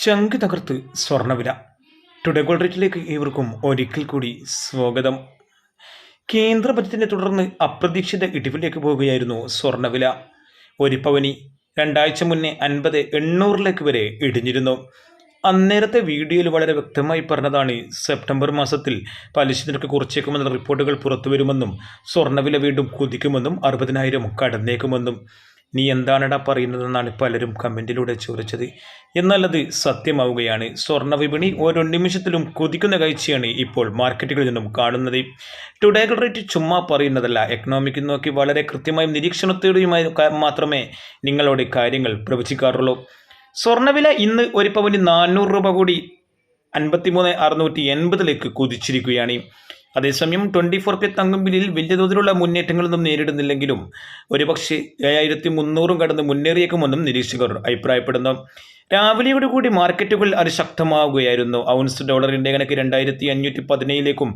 ചങ്ക് തകർത്ത് സ്വർണ്ണവില. Today gold റേറ്റിലേക്ക് ഏവർക്കും ഒരിക്കൽ കൂടി സ്വാഗതം. കേന്ദ്ര ബജറ്റിനെ തുടർന്ന് അപ്രതീക്ഷിത ഇടിവിലേക്ക് പോവുകയായിരുന്നു സ്വർണ്ണവില. ഒരു പവനി രണ്ടാഴ്ച മുന്നേ 50,800 വരെ ഇടിഞ്ഞിരുന്നു. അന്നേരത്തെ വീഡിയോയിൽ വളരെ വ്യക്തമായി പറഞ്ഞതാണ് സെപ്റ്റംബർ മാസത്തിൽ പലിശ നിരക്ക് കുറച്ചേക്കുമെന്ന റിപ്പോർട്ടുകൾ പുറത്തുവരുമെന്നും സ്വർണ്ണവില വീണ്ടും കുതിക്കുമെന്നും 60,000 കടന്നേക്കുമെന്നും. നീ എന്താണടാ പറയുന്നതെന്നാണ് പലരും കമൻറ്റിലൂടെ ചോദിച്ചത്. എന്നാൽ അത് സത്യമാവുകയാണ്. സ്വർണ്ണ വിപണി ഓരോ നിമിഷത്തിലും കുതിക്കുന്ന കാഴ്ചയാണ് ഇപ്പോൾ മാർക്കറ്റുകളിൽ നിന്നും കാണുന്നത്. ടുഡേ ഗോൾഡ് റേറ്റ് ചുമ്മാ പറയുന്നതല്ല, എക്കണോമിക് നോക്കി വളരെ കൃത്യമായും നിരീക്ഷണത്തോടെയുമായി മാത്രമേ നിങ്ങളോട് കാര്യങ്ങൾ പ്രവചിക്കാറുള്ളൂ. സ്വർണ്ണവില ഇന്ന് ഒരു പവന് 400 രൂപ കൂടി 53,680 കുതിച്ചിരിക്കുകയാണ്. അതേസമയം 24K തങ്കം വിലയിൽ വലിയ തോതിലുള്ള മുന്നേറ്റങ്ങളൊന്നും നേരിടുന്നില്ലെങ്കിലും ഒരുപക്ഷെ 7,300 കടന്ന് മുന്നേറിയേക്കുമെന്നും നിരീക്ഷകർ അഭിപ്രായപ്പെടുന്നു. രാവിലെയോട് കൂടി മാർക്കറ്റുകൾ അതിശക്തമാവുകയായിരുന്നു. ഔൺസ് ഡോളറിൻ്റെ കണക്ക് 2,517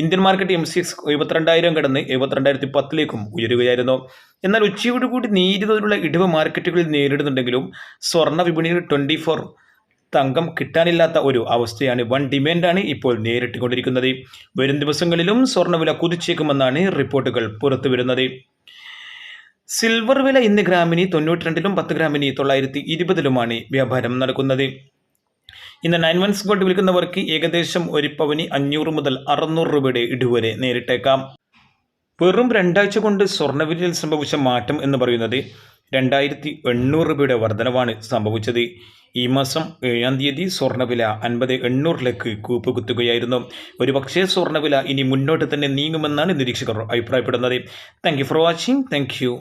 ഇന്ത്യൻ മാർക്കറ്റ് MCX 72,000 കടന്ന് 72,10 ഉയരുകയായിരുന്നു. എന്നാൽ ഉച്ചയോടുകൂടി നേരിയ തോതിലുള്ള ഇടിവ് മാർക്കറ്റുകളിൽ നേരിടുന്നുണ്ടെങ്കിലും സ്വർണ്ണ വിപണിയിൽ 24 തങ്കം കിട്ടാനില്ലാത്ത ഒരു അവസ്ഥയാണ്. വൻ ഡിമാൻഡാണ് ഇപ്പോൾ നേരിട്ടുകൊണ്ടിരിക്കുന്നത്. വരും ദിവസങ്ങളിലും സ്വർണ്ണവില കുതിച്ചേക്കുമെന്നാണ് റിപ്പോർട്ടുകൾ പുറത്തു വരുന്നത്. സിൽവർ വില ഇന്ന് ഗ്രാമിന് 92-ലും 10 ഗ്രാമിന് 920-ലുമാണ് വ്യാപാരം നടക്കുന്നത്. ഇന്ന് 9 ounce ഗോൾഡ് വിൽക്കുന്നവർക്ക് ഏകദേശം ഒരു പവന് 500 മുതൽ 600 രൂപയുടെ ഇടിവരെ നേരിട്ടേക്കാം. വെറും 2 ആഴ്ച കൊണ്ട് സ്വർണ്ണവിലയിൽ സംഭവിച്ച മാറ്റം എന്ന് പറയുന്നത് 2,800 രൂപയുടെ വർധനവാണ് സംഭവിച്ചത്. ഈ മാസം 7-ാം തീയതി സ്വർണ്ണവില 50,800 കൂപ്പുകുത്തുകയായിരുന്നു. ഒരുപക്ഷേ സ്വർണ്ണവില ഇനി മുന്നോട്ട് തന്നെ നീങ്ങുമെന്നാണ് നിരീക്ഷകർ അഭിപ്രായപ്പെടുന്നത്. Thank you for watching. Thank you.